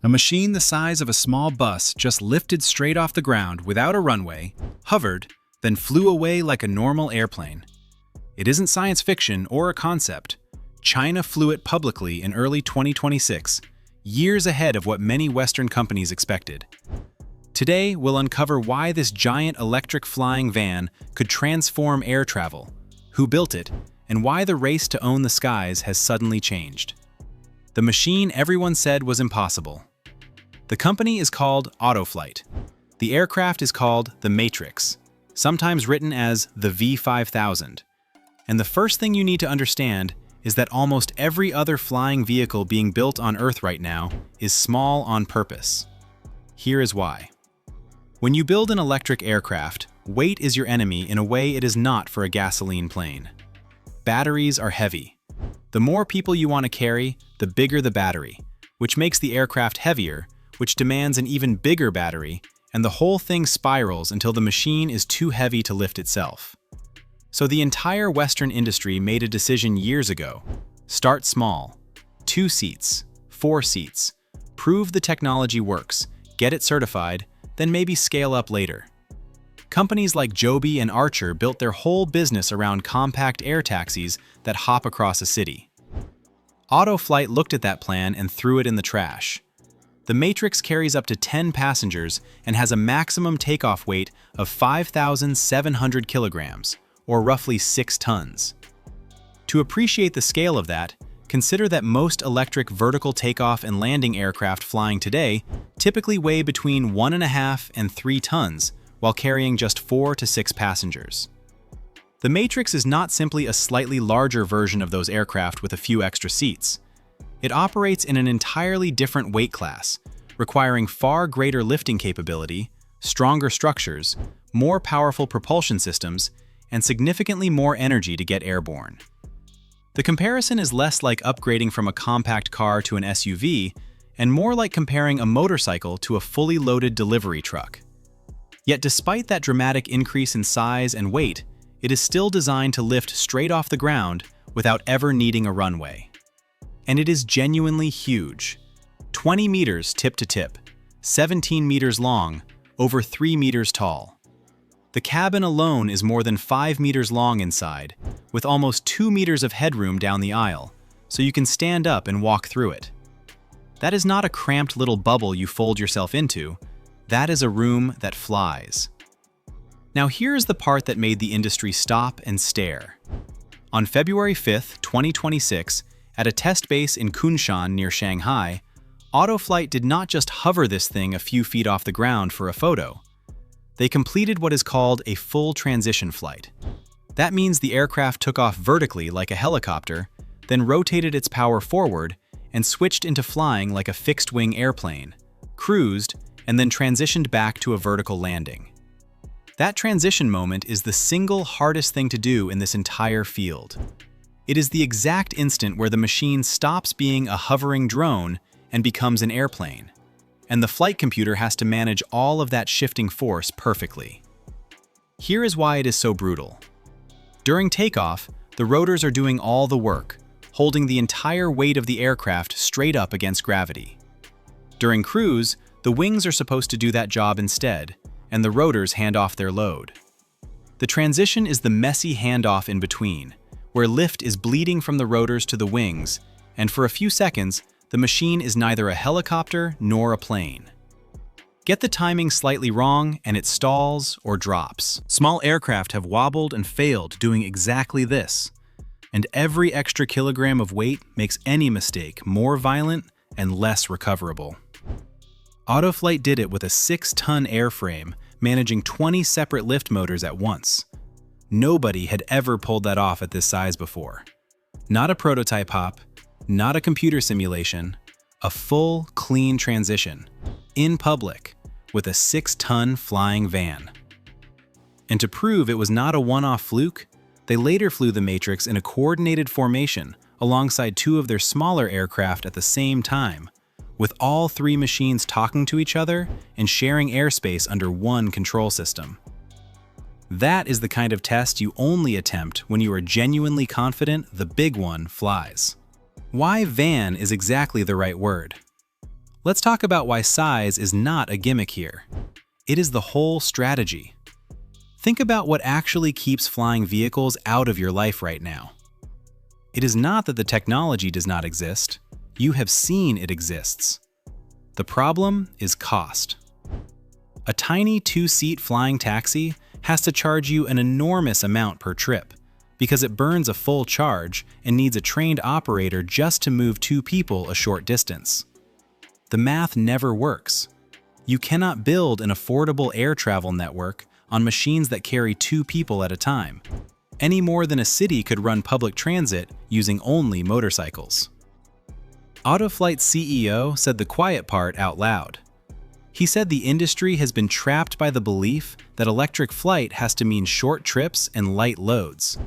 A machine the size of a small bus just lifted straight off the ground without a runway, hovered, then flew away like a normal airplane. It isn't science fiction or a concept. China flew it publicly in early 2026, years ahead of what many Western companies expected. Today, we'll uncover why this giant electric flying van could transform air travel, who built it, and why the race to own the skies has suddenly changed. The machine everyone said was impossible. The company is called AutoFlight. The aircraft is called the Matrix, sometimes written as the V5000. And the first thing you need to understand is that almost every other flying vehicle being built on Earth right now is small on purpose. Here is why. When you build an electric aircraft, weight is your enemy in a way it is not for a gasoline plane. Batteries are heavy. The more people you want to carry, the bigger the battery, which makes the aircraft heavier, which demands an even bigger battery, and the whole thing spirals until the machine is too heavy to lift itself. So the entire Western industry made a decision years ago. Start small. 2 seats, 4 seats. Prove the technology works, get it certified, then maybe scale up later. Companies like Joby and Archer built their whole business around compact air taxis that hop across a city. AutoFlight looked at that plan and threw it in the trash. The Matrix carries up to 10 passengers and has a maximum takeoff weight of 5,700 kilograms, or roughly 6 tons. To appreciate the scale of that, consider that most electric vertical takeoff and landing aircraft flying today typically weigh between 1.5 and 3 tons, while carrying just 4 to 6 passengers. The Matrix is not simply a slightly larger version of those aircraft with a few extra seats. It operates in an entirely different weight class, requiring far greater lifting capability, stronger structures, more powerful propulsion systems, and significantly more energy to get airborne. The comparison is less like upgrading from a compact car to an SUV, and more like comparing a motorcycle to a fully loaded delivery truck. Yet despite that dramatic increase in size and weight, it is still designed to lift straight off the ground without ever needing a runway. And it is genuinely huge. 20 meters tip to tip, 17 meters long, over 3 meters tall. The cabin alone is more than 5 meters long inside, with almost 2 meters of headroom down the aisle, so you can stand up and walk through it. That is not a cramped little bubble you fold yourself into. That is a room that flies. Now here's the part that made the industry stop and stare. On February 5, 2026, at a test base in Kunshan near Shanghai, AutoFlight did not just hover this thing a few feet off the ground for a photo. They completed what is called a full transition flight. That means the aircraft took off vertically like a helicopter, then rotated its power forward and switched into flying like a fixed-wing airplane, cruised, and then transitioned back to a vertical landing. That transition moment is the single hardest thing to do in this entire field. It is the exact instant where the machine stops being a hovering drone and becomes an airplane, and the flight computer has to manage all of that shifting force perfectly. Here is why it is so brutal. During takeoff, the rotors are doing all the work, holding the entire weight of the aircraft straight up against gravity. During cruise, the wings are supposed to do that job instead, and the rotors hand off their load. The transition is the messy handoff in between, where lift is bleeding from the rotors to the wings, and for a few seconds, the machine is neither a helicopter nor a plane. Get the timing slightly wrong and it stalls or drops. Small aircraft have wobbled and failed doing exactly this, and every extra kilogram of weight makes any mistake more violent and less recoverable. AutoFlight did it with a 6-ton airframe, managing 20 separate lift motors at once. Nobody had ever pulled that off at this size before. Not a prototype hop, not a computer simulation, a full, clean transition, in public, with a 6-ton flying van. And to prove it was not a one-off fluke, they later flew the Matrix in a coordinated formation alongside 2 of their smaller aircraft at the same time, with all 3 machines talking to each other and sharing airspace under one control system. That is the kind of test you only attempt when you are genuinely confident the big one flies. Why van is exactly the right word. Let's talk about why size is not a gimmick here. It is the whole strategy. Think about what actually keeps flying vehicles out of your life right now. It is not that the technology does not exist. You have seen it exists. The problem is cost. A tiny two-seat flying taxi has to charge you an enormous amount per trip because it burns a full charge and needs a trained operator just to move two people a short distance. The math never works. You cannot build an affordable air travel network on machines that carry two people at a time, any more than a city could run public transit using only motorcycles. AutoFlight's CEO said the quiet part out loud. He said the industry has been trapped by the belief that electric flight has to mean short trips and light loads,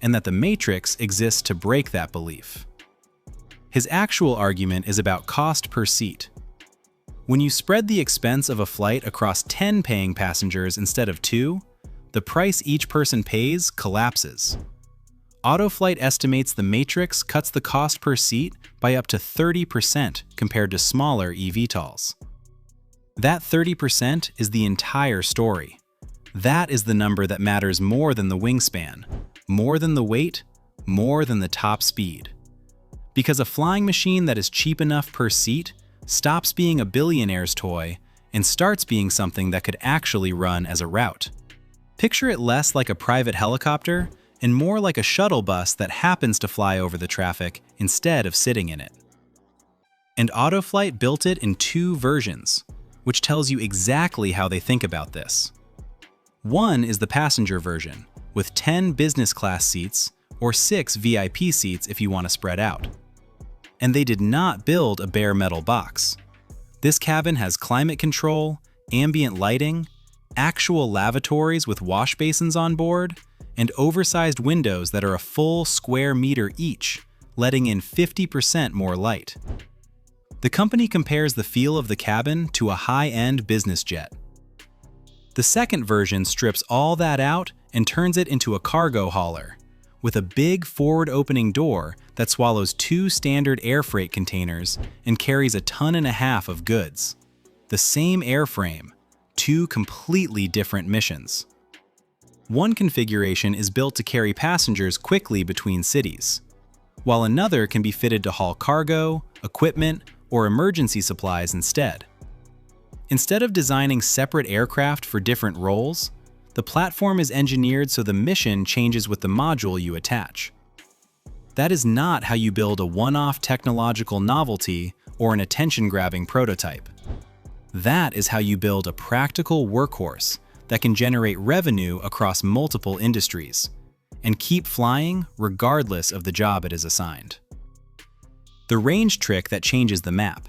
and that the matrix exists to break that belief. His actual argument is about cost per seat. When you spread the expense of a flight across 10 paying passengers instead of 2, the price each person pays collapses. AutoFlight estimates the matrix cuts the cost per seat by up to 30% compared to smaller eVTOLs. That 30% is the entire story. That is the number that matters more than the wingspan, more than the weight, more than the top speed. Because a flying machine that is cheap enough per seat stops being a billionaire's toy and starts being something that could actually run as a route. Picture it less like a private helicopter and more like a shuttle bus that happens to fly over the traffic instead of sitting in it. And AutoFlight built it in 2 versions, which tells you exactly how they think about this. One is the passenger version, with 10 business class seats or 6 VIP seats if you want to spread out. And they did not build a bare metal box. This cabin has climate control, ambient lighting, actual lavatories with wash basins on board, and oversized windows that are a full square meter each, letting in 50% more light. The company compares the feel of the cabin to a high-end business jet. The second version strips all that out and turns it into a cargo hauler, with a big forward-opening door that swallows 2 standard air freight containers and carries 1.5 tons of goods. The same airframe, 2 completely different missions. One configuration is built to carry passengers quickly between cities, while another can be fitted to haul cargo, equipment, or emergency supplies instead. Instead of designing separate aircraft for different roles, the platform is engineered so the mission changes with the module you attach. That is not how you build a one-off technological novelty or an attention-grabbing prototype. That is how you build a practical workhorse that can generate revenue across multiple industries and keep flying regardless of the job it is assigned. The range trick that changes the map.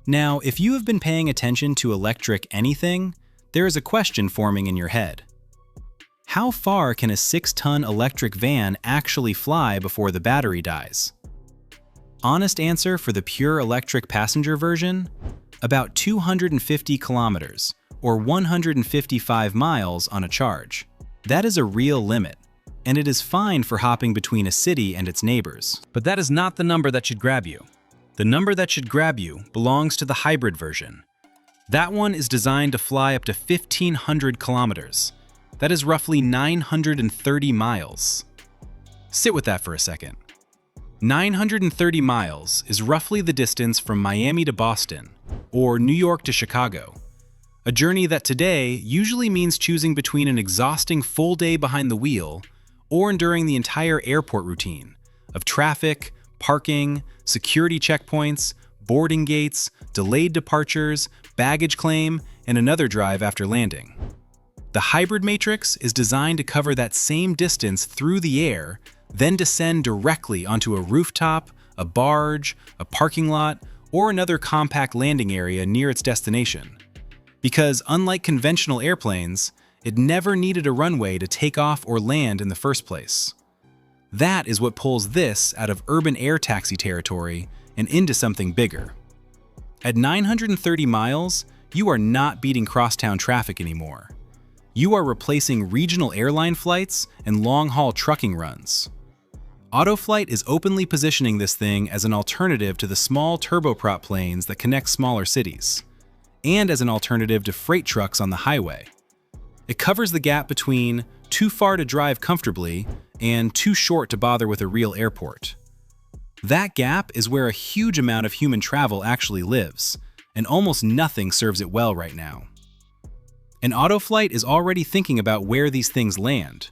Now, if you have been paying attention to electric anything, there is a question forming in your head. How far can a 6-ton electric van actually fly before the battery dies? Honest answer for the pure electric passenger version? About 250 kilometers, or 155 miles on a charge. That is a real limit, and it is fine for hopping between a city and its neighbors. But that is not the number that should grab you. The number that should grab you belongs to the hybrid version. That one is designed to fly up to 1,500 kilometers. That is roughly 930 miles. Sit with that for a second. 930 miles is roughly the distance from Miami to Boston, or New York to Chicago. A journey that today usually means choosing between an exhausting full day behind the wheel or enduring the entire airport routine of traffic, parking, security checkpoints, boarding gates, delayed departures, baggage claim, and another drive after landing. The hybrid matrix is designed to cover that same distance through the air, then descend directly onto a rooftop, a barge, a parking lot, or another compact landing area near its destination. Because unlike conventional airplanes, it never needed a runway to take off or land in the first place. That is what pulls this out of urban air taxi territory and into something bigger. At 930 miles, you are not beating crosstown traffic anymore. You are replacing regional airline flights and long-haul trucking runs. AutoFlight is openly positioning this thing as an alternative to the small turboprop planes that connect smaller cities, and as an alternative to freight trucks on the highway. It covers the gap between too far to drive comfortably and too short to bother with a real airport. That gap is where a huge amount of human travel actually lives, and almost nothing serves it well right now. And AutoFlight is already thinking about where these things land.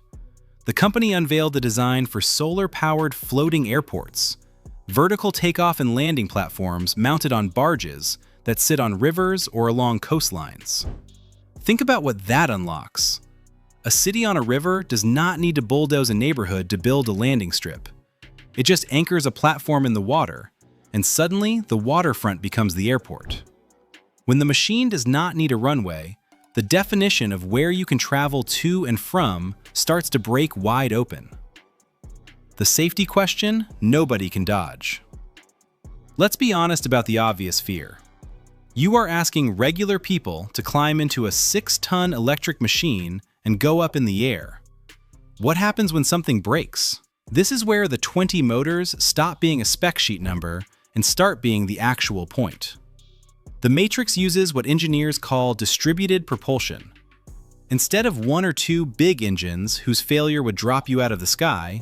The company unveiled the design for solar-powered floating airports, vertical takeoff and landing platforms mounted on barges that sit on rivers or along coastlines. Think about what that unlocks. A city on a river does not need to bulldoze a neighborhood to build a landing strip. It just anchors a platform in the water, and suddenly the waterfront becomes the airport. When the machine does not need a runway, the definition of where you can travel to and from starts to break wide open. The safety question, nobody can dodge. Let's be honest about the obvious fear. You are asking regular people to climb into a 6-ton electric machine and go up in the air. What happens when something breaks? This is where the 20 motors stop being a spec sheet number and start being the actual point. The Matrix uses what engineers call distributed propulsion. Instead of 1 or 2 big engines whose failure would drop you out of the sky,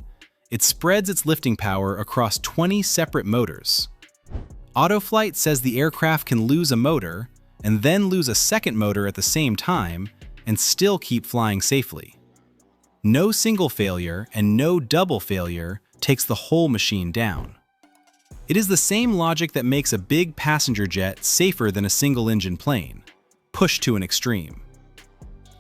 it spreads its lifting power across 20 separate motors. AutoFlight says the aircraft can lose a motor and then lose a second motor at the same time and still keep flying safely. No single failure and no double failure takes the whole machine down. It is the same logic that makes a big passenger jet safer than a single-engine plane, pushed to an extreme.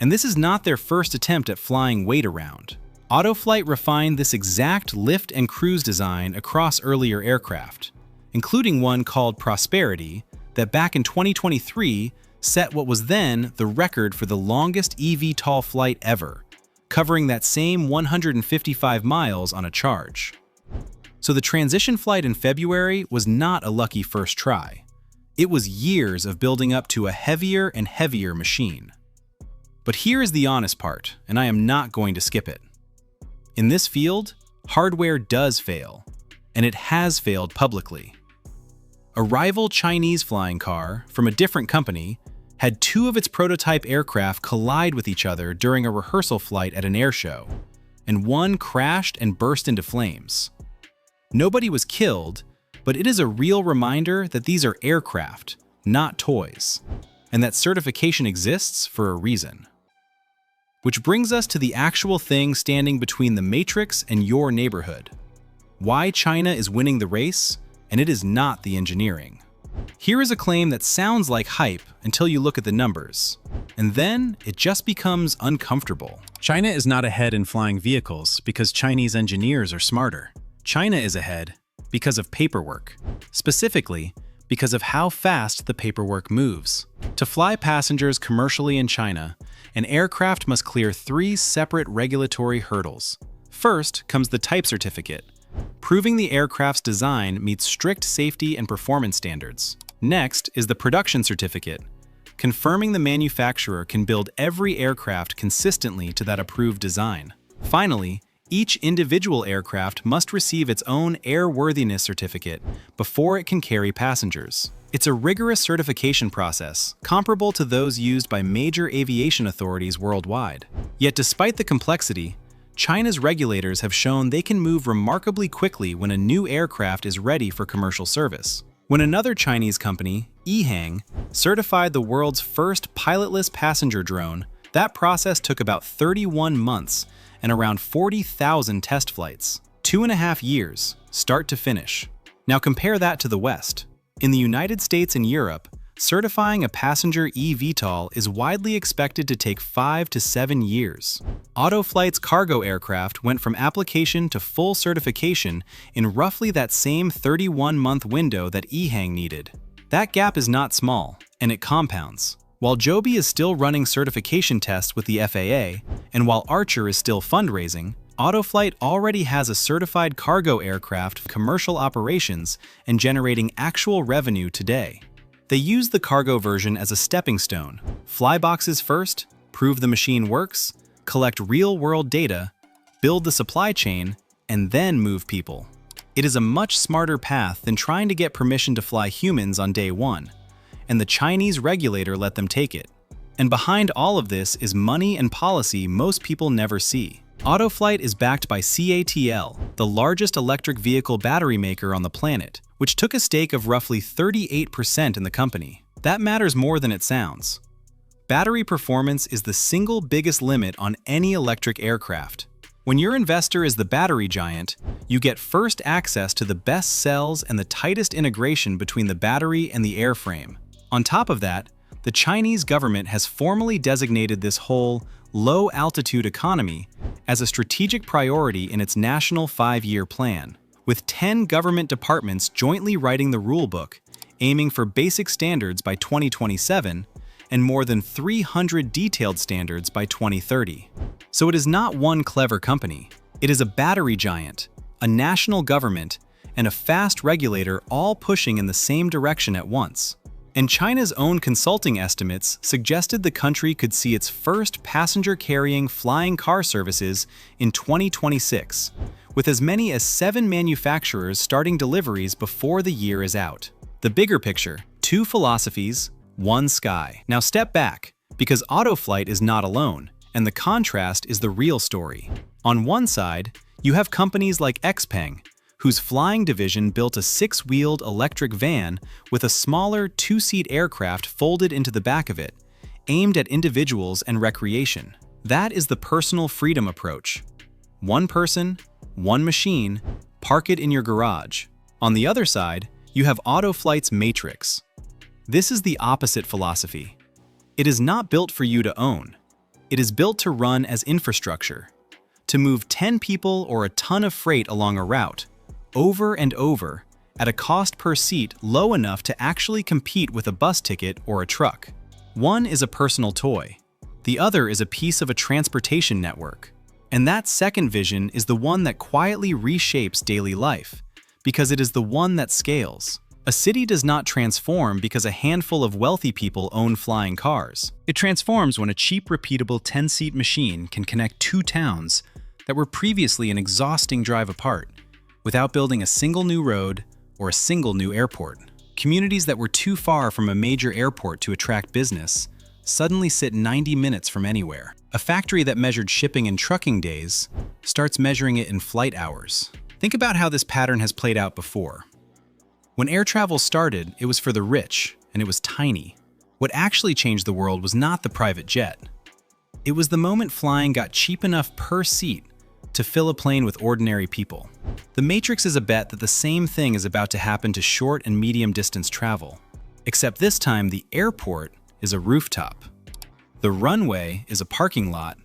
And this is not their first attempt at flying weight around. AutoFlight refined this exact lift and cruise design across earlier aircraft, including one called Prosperity that back in 2023 set what was then the record for the longest eVTOL flight ever, covering that same 155 miles on a charge. So the transition flight in February was not a lucky first try. It was years of building up to a heavier and heavier machine. But here is the honest part, and I am not going to skip it. In this field, hardware does fail, and it has failed publicly. A rival Chinese flying car from a different company had 2 of its prototype aircraft collide with each other during a rehearsal flight at an air show, and one crashed and burst into flames. Nobody was killed, but it is a real reminder that these are aircraft, not toys, and that certification exists for a reason. Which brings us to the actual thing standing between the Matrix and your neighborhood. Why China is winning the race, and it is not the engineering. Here is a claim that sounds like hype until you look at the numbers, and then it just becomes uncomfortable. China is not ahead in flying vehicles because Chinese engineers are smarter. China is ahead because of paperwork, specifically because of how fast the paperwork moves. To fly passengers commercially in China, an aircraft must clear 3 separate regulatory hurdles. First comes the type certificate, proving the aircraft's design meets strict safety and performance standards. Next is the production certificate, confirming the manufacturer can build every aircraft consistently to that approved design. Finally, each individual aircraft must receive its own airworthiness certificate before it can carry passengers. It's a rigorous certification process, comparable to those used by major aviation authorities worldwide. Yet despite the complexity, China's regulators have shown they can move remarkably quickly when a new aircraft is ready for commercial service. When another Chinese company, EHang, certified the world's first pilotless passenger drone, that process took about 31 months and around 40,000 test flights. 2.5 years, start to finish. Now compare that to the West. In the United States and Europe, certifying a passenger eVTOL is widely expected to take 5 to 7 years. AutoFlight's cargo aircraft went from application to full certification in roughly that same 31-month window that EHang needed. That gap is not small, and it compounds. While Joby is still running certification tests with the FAA, and while Archer is still fundraising, AutoFlight already has a certified cargo aircraft for commercial operations and generating actual revenue today. They use the cargo version as a stepping stone. Fly boxes first, prove the machine works, collect real-world data, build the supply chain, and then move people. It is a much smarter path than trying to get permission to fly humans on day one, and the Chinese regulator let them take it. And behind all of this is money and policy most people never see. AutoFlight is backed by CATL, the largest electric vehicle battery maker on the planet, which took a stake of roughly 38% in the company. That matters more than it sounds. Battery performance is the single biggest limit on any electric aircraft. When your investor is the battery giant, you get first access to the best cells and the tightest integration between the battery and the airframe. On top of that, the Chinese government has formally designated this whole low-altitude economy as a strategic priority in its national 5-year plan, with 10 government departments jointly writing the rulebook, aiming for basic standards by 2027 and more than 300 detailed standards by 2030. So it is not one clever company. It is a battery giant, a national government, and a fast regulator all pushing in the same direction at once. And China's own consulting estimates suggested the country could see its first passenger-carrying flying car services in 2026, with as many as 7 manufacturers starting deliveries before the year is out. The bigger picture: 2 philosophies, 1 sky. Now step back, because AutoFlight is not alone, and the contrast is the real story. On one side, you have companies like XPeng, whose flying division built a 6-wheeled electric van with a smaller 2-seat aircraft folded into the back of it, aimed at individuals and recreation. That is the personal freedom approach. 1 person, 1 machine, park it in your garage. On the other side, you have AutoFlight's Matrix. This is the opposite philosophy. It is not built for you to own. It is built to run as infrastructure, to move 10 people or a ton of freight along a route, over and over, at a cost per seat low enough to actually compete with a bus ticket or a truck. One is a personal toy. The other is a piece of a transportation network. And that second vision is the one that quietly reshapes daily life, because it is the one that scales. A city does not transform because a handful of wealthy people own flying cars. It transforms when a cheap, repeatable 10-seat machine can connect 2 towns that were previously an exhausting drive apart, without building a single new road or a single new airport. Communities that were too far from a major airport to attract business suddenly sit 90 minutes from anywhere. A factory that measured shipping in trucking days starts measuring it in flight hours. Think about how this pattern has played out before. When air travel started, it was for the rich, and it was tiny. What actually changed the world was not the private jet. It was the moment flying got cheap enough per seat to fill a plane with ordinary people. The Matrix is a bet that the same thing is about to happen to short and medium distance travel, except this time the airport is a rooftop, the runway is a parking lot,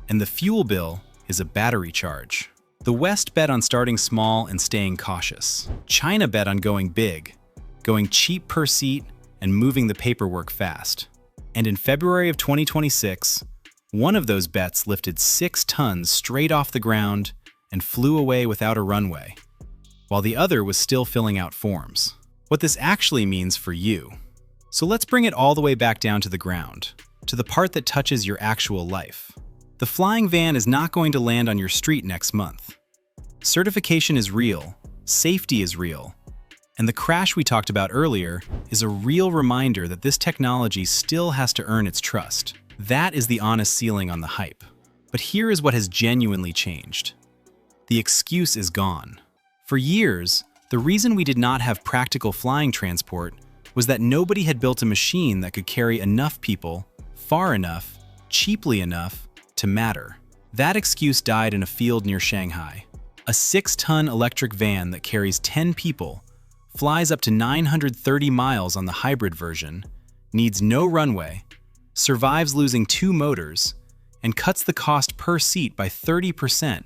and the fuel bill is a battery charge. The West bet on starting small and staying cautious. China bet on going big, going cheap per seat, and moving the paperwork fast. And in February of 2026, one of those bets lifted 6 tons straight off the ground and flew away without a runway, while the other was still filling out forms. What this actually means for you. So let's bring it all the way back down to the ground, to the part that touches your actual life. The flying van is not going to land on your street next month. Certification is real, safety is real, and the crash we talked about earlier is a real reminder that this technology still has to earn its trust. That is the honest ceiling on the hype. But here is what has genuinely changed. The excuse is gone. For years, the reason we did not have practical flying transport was that nobody had built a machine that could carry enough people, far enough, cheaply enough, to matter. That excuse died in a field near Shanghai. A 6-ton electric van that carries 10 people, flies up to 930 miles on the hybrid version, needs no runway, survives losing 2 motors, and cuts the cost per seat by 30%,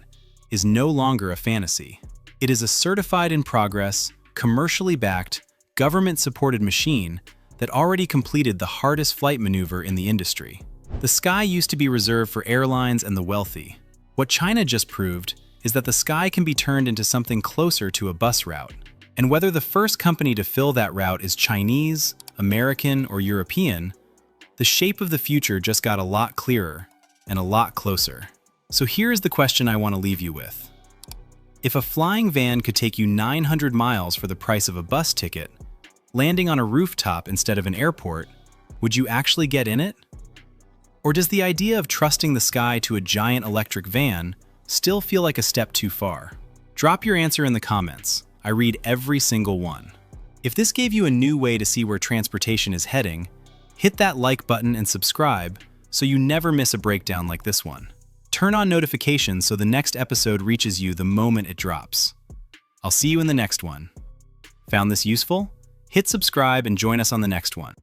is no longer a fantasy. It is a certified in progress, commercially backed, government-supported machine that already completed the hardest flight maneuver in the industry. The sky used to be reserved for airlines and the wealthy. What China just proved is that the sky can be turned into something closer to a bus route. And whether the first company to fill that route is Chinese, American, or European, the shape of the future just got a lot clearer and a lot closer. So here is the question I want to leave you with. If a flying van could take you 900 miles for the price of a bus ticket, landing on a rooftop instead of an airport, would you actually get in it? Or does the idea of trusting the sky to a giant electric van still feel like a step too far? Drop your answer in the comments. I read every single one. If this gave you a new way to see where transportation is heading, hit that like button and subscribe so you never miss a breakdown like this one. Turn on notifications so the next episode reaches you the moment it drops. I'll see you in the next one. Found this useful? Hit subscribe and join us on the next one.